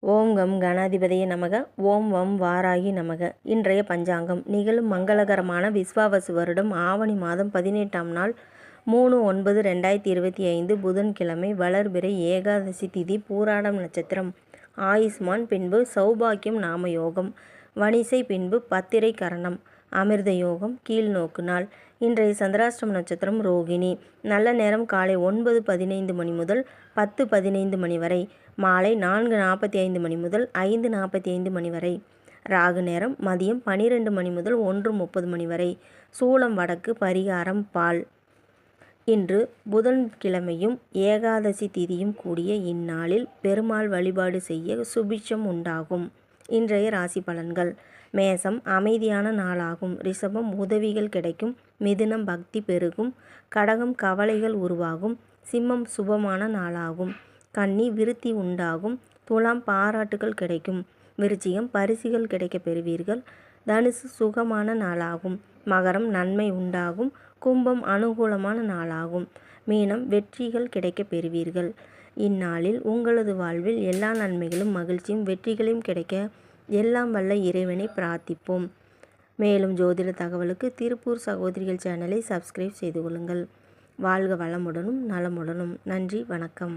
ஓம் come கணாதிபதியே நமக. ஓம் வம் வாராகி நமக. இன்றைய பஞ்சாங்கம் நிகழும் மங்களகரமான விஸ்வாவசு வருடம் ஆவணி மாதம் 18ஆம் நாள் 3/9/2025 புதன்கிழமை வளர்பிறை ஏகாதசி திதி பூராடம் நட்சத்திரம் ஆயுஷ்மான் பின்பு சௌபாக்கியம் நாமயோகம் வணிசை பின்பு பத்திரை கரணம் அமிர்த யோகம் கீழ்நோக்கு நாள். இன்றைய சந்திராஷ்டம நட்சத்திரம் ரோகிணி. நல்ல நேரம் காலை 9:15 மணி முதல் 10:15 மணி வரை, மாலை 4:45 மணி முதல் 5:45 மணி வரை. ராகு நேரம் மதியம் 12 மணி முதல் 1:30 மணி வரை. சூலம் வடக்கு, பரிகாரம் பால். இன்று புதன்கிழமையும் ஏகாதசி திதியும் கூடிய இந்நாளில் பெருமாள் வழிபாடு செய்ய சுபிட்சம் உண்டாகும். இன்றைய ராசி பலன்கள். மேசம் அமைதியான நாளாகும். ரிஷபம் உதவிகள் கிடைக்கும். மிதுனம் பக்தி பெருகும். கடகம் கவலைகள் உருவாகும். சிம்மம் சுபமான நாளாகும். கன்னி விருத்தி உண்டாகும். துலாம் பாராட்டுகள் கிடைக்கும். விருச்சிகம் பரிசுகள் கிடைக்கப் பெறுவீர்கள். தனுசு சுகமான நாளாகும். மகரம் நன்மை உண்டாகும். கும்பம் அனுகூலமான நாளாகும். மீனம் வெற்றிகள் கிடைக்கப் பெறுவீர்கள். இந்நாளில் உங்களது வாழ்வில் எல்லா நன்மைகளும் மகிழ்ச்சியும் வெற்றிகளையும் கிடைக்க எல்லாம் வல்ல இறைவனை பிரார்த்திப்போம். மேலும் ஜோதிட தகவலுக்கு திருப்பூர் சகோதரிகள் சேனலை சப்ஸ்கிரைப் செய்து கொள்ளுங்கள். வாழ்க வளமுடனும் நலமுடனும். நன்றி, வணக்கம்.